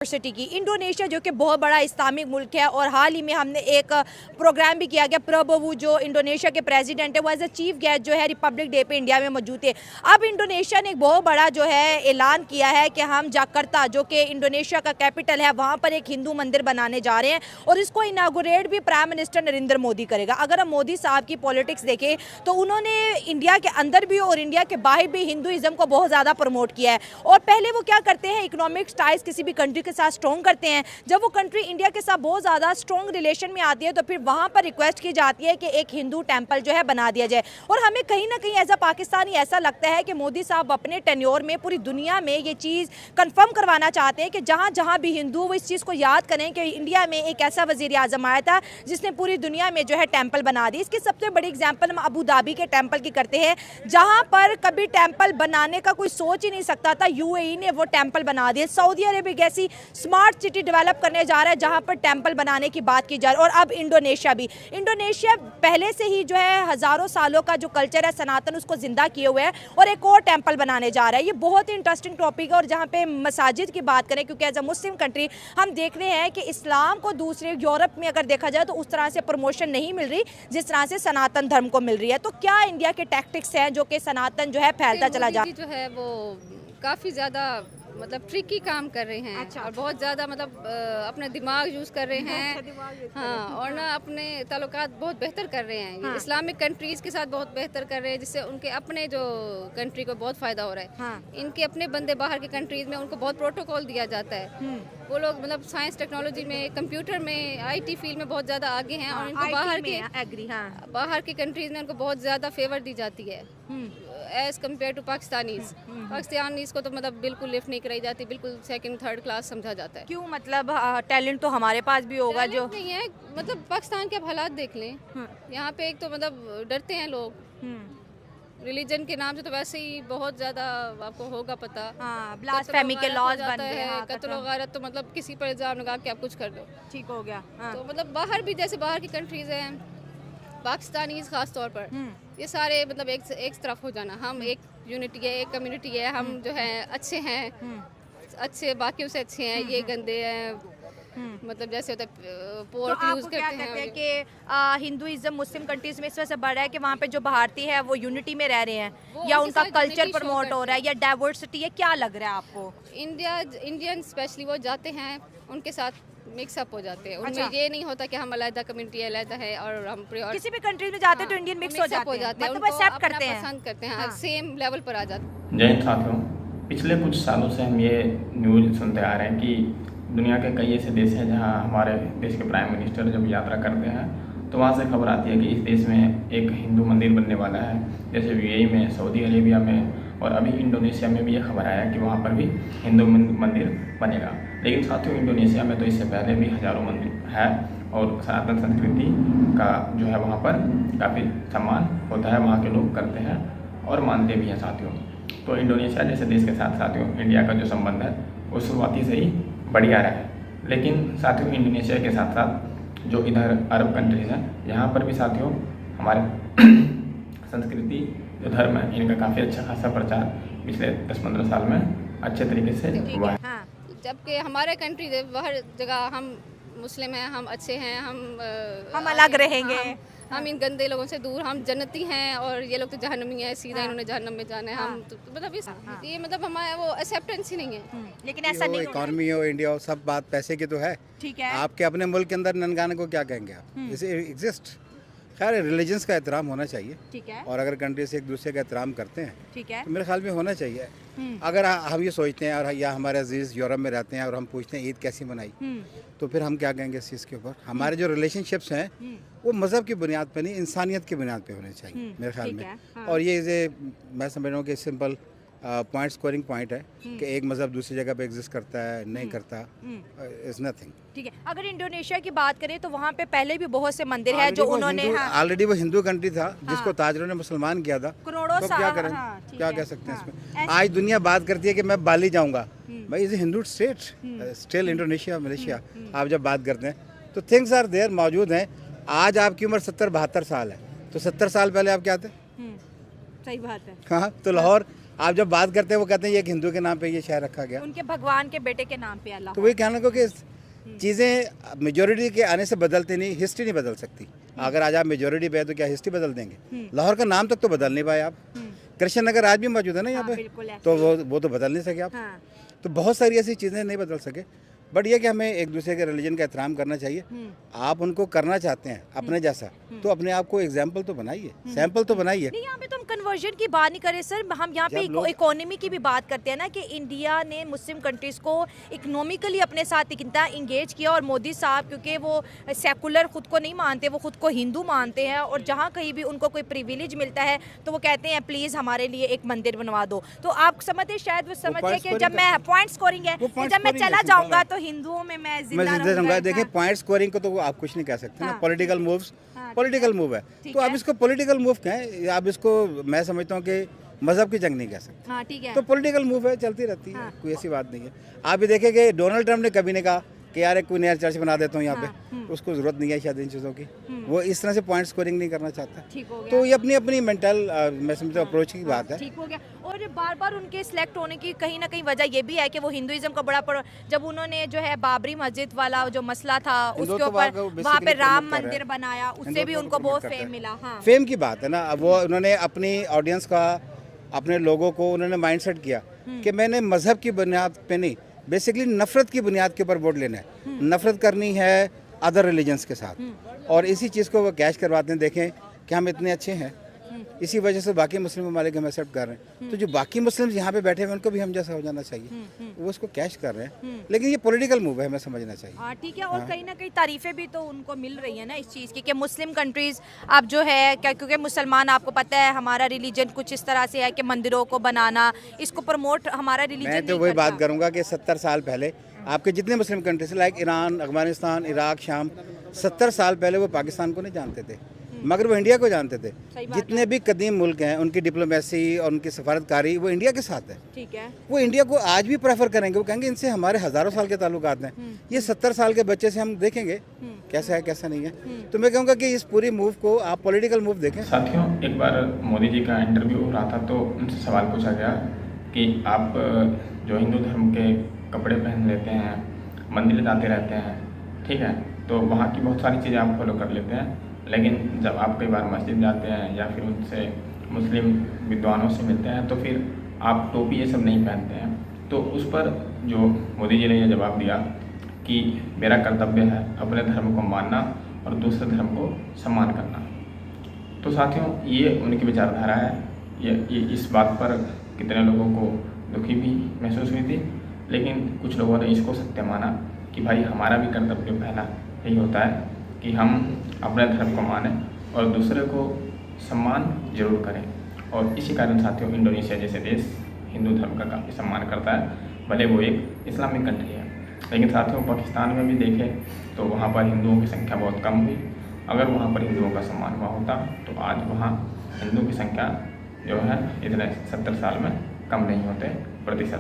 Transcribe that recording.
City की Indonesia जो कि बहुत बड़ा इस्लामिक मुल्क है और हाल ही में हमने एक प्रोग्राम भी किया गया। प्रबोवो जो इंडोनेशिया के प्रेसिडेंट है वो एज ए चीफ गेस्ट जो है रिपब्लिक डे पे इंडिया में मौजूद थे। अब इंडोनेशिया ने एक बहुत बड़ा जो है ऐलान किया है कि हम जकार्ता जो कि इंडोनेशिया का कैपिटल है वहाँ पर एक हिंदू मंदिर बनाने जा रहे हैं और इसको इनागोरेट भी प्राइम मिनिस्टर नरेंद्र मोदी करेगा। अगर हम मोदी साहब की पॉलिटिक्स देखें तो उन्होंने इंडिया के अंदर भी और इंडिया के बाहर भी हिंदुइज्म को बहुत ज़्यादा प्रमोट किया है। और पहले वो क्या करते हैं, इकोनॉमिक टाइज किसी भी कंट्री के साथ स्ट्रॉन्ग करते हैं। जब वो कंट्री इंडिया के साथ बहुत ज़्यादा स्ट्रॉन्ग रिलेशन में आती है तो फिर वहाँ पर रिक्वेस्ट की जाती है कि एक हिंदू टेंपल जो है बना दिया जाए। और हमें कहीं ना कहीं एज अ पाकिस्तानी ऐसा लगता है कि मोदी साहब अपने टेन्योर में पूरी दुनिया में ये चीज़ कंफर्म करवाना चाहते हैं कि जहाँ जहाँ भी हिंदू वो इस चीज़ को याद करें कि इंडिया में एक ऐसा वज़ीर आज़म आया था जिसने पूरी दुनिया में जो है टेम्पल बना दी। इसकी सबसे बड़ी एग्जाम्पल हम अबू धाबी के टेम्पल की करते हैं, जहाँ पर कभी टेम्पल बनाने का कोई सोच ही नहीं सकता था, यूएई ने वो टेम्पल बना दिए। सऊदी अरेबिया एक ऐसी स्मार्ट सिटी डेवलप करने जा रहा है जहाँ पर टेम्पल बनाने की बात की जा रही है। और अब इंडोनेशिया भी, इंडोनेशिया पहले से ही जो है हज़ारों सालों का जो कल्चर है सनातन उसको जिंदा किए हुए है और एक और टेम्पल बनाने जा रहा है। ये बहुत ही इंटरेस्टिंग टॉपिक है। और जहाँ पे मसाजिद की बात करें, क्योंकि एज अ मुस्लिम कंट्री हम देख रहे हैं कि इस्लाम को दूसरे यूरोप में अगर देखा जाए तो उस तरह से प्रमोशन नहीं मिल रही जिस तरह से सनातन धर्म को मिल रही है। तो क्या इंडिया के टैक्टिक्स हैं जो कि सनातन जो है फैलता चला जा जो है वो काफ़ी ज़्यादा मतलब ट्रिकी काम कर रहे हैं। अच्छा। और बहुत ज़्यादा मतलब अपना दिमाग यूज़ कर रहे हैं। हाँ, और ना अपने ताल्लुकात बहुत बेहतर कर रहे हैं। हाँ। इस्लामिक कंट्रीज़ के साथ बहुत बेहतर कर रहे हैं जिससे उनके अपने जो कंट्री को बहुत फ़ायदा हो रहा है। हाँ। इनके अपने बंदे बाहर के कंट्रीज़ में उनको बहुत प्रोटोकॉल दिया जाता है। वो लोग मतलब साइंस टेक्नोलॉजी में, कंप्यूटर में, आईटी फील्ड में बहुत ज़्यादा आगे हैं। और इनको बाहर के कंट्रीज़ में उनको बहुत ज़्यादा फेवर दी जाती है as compared to Pakistanis. Pakistanis को तो मतलब बिल्कुल लिफ्ट नहीं कराई जाती, बिल्कुल सेकंड थर्ड क्लास समझा जाता है। क्यों? मतलब टैलेंट तो हमारे पास भी होगा जो नहीं है। मतलब पाकिस्तान के आप हालात देख लें, यहाँ पे एक तो मतलब डरते हैं लोग रिलीजन के नाम से, तो वैसे ही बहुत ज़्यादा आपको होगा पता। ब्लास्फेमी के लॉज बन गए हैं, कत्ल और गारत, तो मतलब किसी पर इल्ज़ाम लगा के आप कुछ कर दो ठीक हो गया। तो मतलब बाहर भी जैसे बाहर की कंट्रीज़ हैं, पाकिस्तानीज़ ख़ास तौर पर ये सारे मतलब एक तरफ हो जाना, हम एक यूनिटी है, एक कम्युनिटी है, हम जो है अच्छे हैं, अच्छे बाकियों से अच्छे हैं, ये गंदे हैं। मतलब जैसे होता है पोर्क यूज़ करते हैं कि हिंदुइज्म मुस्लिम कंट्रीज में इस वजह से बढ़ रहा है कि वहाँ पे जो भारतीय है वो यूनिटी में रह रहे हैं या उनका कल्चर प्रमोट हो रहा है या डाइवर्सिटी है, क्या लग रहा है आपको? इंडियन स्पेशली वो जाते हैं उनके साथ मिक्सअप हो जाते हैं। उनमें ये नहीं होता कि हम अलग कम्युनिटी अलग है और हम किसी भी कंट्री में जाते हैं तो इंडियन मिक्स हो जाते हैं, मतलब एक्सेप्ट करते हैं, पसंद करते हैं, सेम लेवल पर आ जाते हैं। जय हिंद साथियों, पिछले कुछ सालों से हम ये न्यूज़ सुनते आ रहे हैं कि दुनिया के कई ऐसे देश हैं जहां हमारे देश के प्राइम मिनिस्टर जब यात्रा करते हैं तो वहां से खबर आती है कि इस देश में एक हिंदू मंदिर बनने वाला है, जैसे यूएई में, सऊदी अरेबिया में, और अभी इंडोनेशिया में भी ये खबर आया कि वहाँ पर भी हिंदू मंदिर बनेगा। लेकिन साथियों, इंडोनेशिया में तो इससे पहले भी हज़ारों मंदिर है और सनातन संस्कृति का जो है वहाँ पर काफ़ी सम्मान होता है, वहाँ के लोग करते हैं और मानते भी हैं साथियों। तो इंडोनेशिया जैसे देश के साथ साथियों इंडिया का जो संबंध है वो शुरुआती से ही बढ़िया रहा है। लेकिन साथियों, इंडोनेशिया के साथ साथ जो इधर अरब कंट्रीज़ हैं यहाँ पर भी साथियों हमारे संस्कृति जो धर्म है इनका काफ़ी अच्छा खासा प्रचार पिछले 10-15 साल में अच्छे तरीके से हुआ है। जबकि हमारे कंट्री हर जगह हम मुस्लिम हैं, हम अच्छे हैं, हम अलग रहेंगे, हम इन गंदे लोगों से दूर, हम जन्नती हैं और ये लोग तो जहन्नमी हैं, सीधा इन्होंने जहन्नम में जाना है। हम तो मतलब ये मतलब हमारा वो एक्सेप्टेंस ही नहीं है। लेकिन ऐसा नहीं, इकॉनमी हो, इंडिया हो, सब बात पैसे की तो है। ठीक है, आपके अपने मुल्क के अंदर ननकाने को क्या कहेंगे आप, इसे एग्जिस्ट। खैर, रिलीजन्स का एहतराम होना चाहिए, ठीक है, और अगर कंट्री से एक दूसरे का एहतराम करते हैं ठीक है, तो मेरे ख्याल में होना चाहिए। अगर हम ये सोचते हैं और या हमारे अजीज़ यूरोप में रहते हैं और हम पूछते हैं ईद कैसी मनाई, तो फिर हम क्या कहेंगे इस चीज़ के ऊपर? हमारे जो रिलेशनशिप्स हैं वो मज़हब की बुनियाद पर नहीं, इंसानियत की बुनियाद पे होने चाहिए मेरे ख्याल में। और ये मैं समझ रहा हूँ कि सिंपल पॉइंट स्कोरिंग पॉइंट है कि एक मज़हब दूसरी जगह पे एग्जिस्ट करता है नहीं करता, इज़ नथिंग। ठीक है, अगर इंडोनेशिया की बात करें तो वहाँ पे पहले भी बहुत से मंदिर है जो उन्होंने ऑलरेडी वो हिंदू कंट्री था जिसको ताजरों ने मुसलमान किया था, करोड़ों तो क्या करें, क्या कह सकते हैं इसमें? आज दुनिया बात करती है कि मैं बाली जाऊँगा, भाई is Hindu state still, Indonesia, Malaysia आप जब बात करते हैं तो थिंग्स आर देयर, मौजूद हैं। आज आपकी उम्र 70-72 साल है, तो 70 साल पहले आप क्या थे? सही बात है। हाँ, तो लाहौर आप जब बात करते हैं वो कहते हैं ये एक हिंदू के नाम पे ये शहर रखा गया। उनके भगवान के बेटे के नाम पे अल्लाह। तो वही कहना को कि चीज़ें मेजोरिटी के आने से बदलती नहीं, हिस्ट्री नहीं बदल सकती। अगर आज आप मेजोरिटी पे है तो क्या हिस्ट्री बदल देंगे? लाहौर का नाम तक तो बदल नहीं पाए आप। कृष्ण नगर आज भी मौजूद है ना यहाँ पे, तो वो तो बदल नहीं सके आप। तो बहुत सारी ऐसी चीज़ें नहीं बदल सके, बट ये कि हमें एक दूसरे के रिलीजन का एहतराम करना चाहिए। आप उनको करना चाहते हैं अपने जैसा, तो अपने आप को एग्जाम्पल तो बनाइए, सैंपल तो बनाइए। नहीं, यहाँ पे तो हम कन्वर्जन की बात नहीं कर रहे सर, हम यहाँ पे इकोनॉमी की भी बात करते हैं ना, कि इंडिया ने मुस्लिम कंट्रीज को इकोनॉमिकली अपने साथ कितना इंगेज किया। और मोदी साहब क्योंकि वो सेकुलर खुद को नहीं मानते, वो खुद को हिंदू मानते हैं, और जहाँ कहीं भी उनको कोई प्रिविलेज मिलता है तो वो कहते हैं प्लीज़ हमारे लिए एक मंदिर बनवा दो। तो आप समझते शायद वो समझते हैं कि जब मैं पॉइंट स्कोरिंग है, जब मैं चला जाऊँगा तो हिंदुओं में मैं जिंदा रहूंगा। देखिए पॉइंट स्कोरिंग को तो आप कुछ नहीं कह सकते ना, पॉलिटिकल मूव्स पॉलिटिकल मूव है, तो आप इसको पॉलिटिकल मूव कहें, आप इसको मैं समझता हूँ कि मजहब की जंग नहीं कह सकते। हाँ, ठीक है। तो पॉलिटिकल मूव है, चलती रहती है, कोई ऐसी बात नहीं है। आप ये देखें कि डोनाल्ड ट्रंप ने कभी नहीं कहा कि यार एक कोई नया चर्च बना देता हूँ यहाँ पे, उसको जरूरत नहीं है शायद इन चीज़ों की। वो इस तरह से पॉइंट स्कोरिंग नहीं करना चाहता। तो ये अपनी अपनी मेंटल मैं समझता हूँ अप्रोच की बात है। ठीक हो गया। और बार बार उनके सिलेक्ट होने की कहीं ना कहीं वजह ये भी है कि वो हिंदुइज्म का बड़ा जब उन्होंने जो है बाबरी मस्जिद वाला जो मसला था उसके ऊपर वहाँ पे राम मंदिर बनाया, उससे भी उनको बहुत फेम मिला। हाँ, फेम की बात है ना। अब वो उन्होंने अपनी ऑडियंस का, अपने लोगों को उन्होंने माइंडसेट किया कि मैंने मजहब की बुनियाद पे नहीं, बेसिकली नफरत की बुनियाद के ऊपर वोट लेना है, नफरत करनी है अदर रिलीजन्स के साथ, और इसी चीज़ को वो कैश करवाते हैं। देखें कि हम इतने अच्छे हैं, इसी वजह से बाकी मुस्लिम ममालिक हम एक्सेप्ट कर रहे हैं। तो जो बाकी मुस्लिम यहाँ पे बैठे हैं उनको भी हम जैसा हो जाना चाहिए, वो उसको कैश कर रहे हैं। लेकिन ये पॉलिटिकल मूव है, हमें समझना चाहिए। हाँ, ठीक है। और कहीं ना कहीं तारीफें भी तो उनको मिल रही है ना इस चीज़ की कि मुस्लिम कंट्रीज अब जो है क्या, क्योंकि मुसलमान आपको पता है हमारा रिलीजन कुछ इस तरह से है कि मंदिरों को बनाना, इसको प्रमोट हमारा रिलीजन मैं तो वही बात करूँगा कि 70 साल पहले आपके जितने Muslim countries like Iran, Afghanistan, Iraq, शाम, 70 साल पहले वो पाकिस्तान को नहीं जानते थे, मगर वो इंडिया को जानते थे। जितने भी कदीम मुल्क हैं उनकी डिप्लोमेसी और उनकी सफारतकारी वो इंडिया के साथ है। ठीक है। वो इंडिया को आज भी प्रेफर करेंगे, वो कहेंगे इनसे हमारे हज़ारों साल के ताल्लुकात हैं। ये 70 साल के बच्चे से हम देखेंगे कैसा है कैसा नहीं है। तो मैं कहूँगा कि इस पूरी मूव को आप पॉलिटिकल मूव देखें। साथियों, एक बार मोदी जी का इंटरव्यू हो रहा था तो उनसे सवाल पूछा गया कि आप जो हिंदू धर्म के कपड़े पहन लेते हैं, मंदिर जाते रहते हैं, ठीक है, तो वहाँ की बहुत सारी चीज़ें आप फॉलो कर लेते हैं, लेकिन जब आप कई बार मस्जिद जाते हैं या फिर उनसे मुस्लिम विद्वानों से मिलते हैं तो फिर आप टोपी ये सब नहीं पहनते हैं। तो उस पर जो मोदी जी ने ये जवाब दिया कि मेरा कर्तव्य है अपने धर्म को मानना और दूसरे धर्म को सम्मान करना। तो साथियों, ये उनकी विचारधारा है। ये इस बात पर कितने लोगों को दुखी भी महसूस हुई थी, लेकिन कुछ लोगों ने इसको सत्य माना कि भाई हमारा भी कर्तव्य पहला यही होता है कि हम अपने धर्म को मानें और दूसरे को सम्मान जरूर करें। और इसी कारण साथियों, इंडोनेशिया जैसे देश हिंदू धर्म का काफ़ी सम्मान करता है, भले वो एक इस्लामिक कंट्री है। लेकिन साथियों, पाकिस्तान में भी देखें तो वहाँ पर हिंदुओं की संख्या बहुत कम हुई। अगर वहाँ पर हिंदुओं का सम्मान हुआ होता तो आज वहाँ हिंदुओं की संख्या जो है इतने 70 साल में कम नहीं होते प्रतिशत।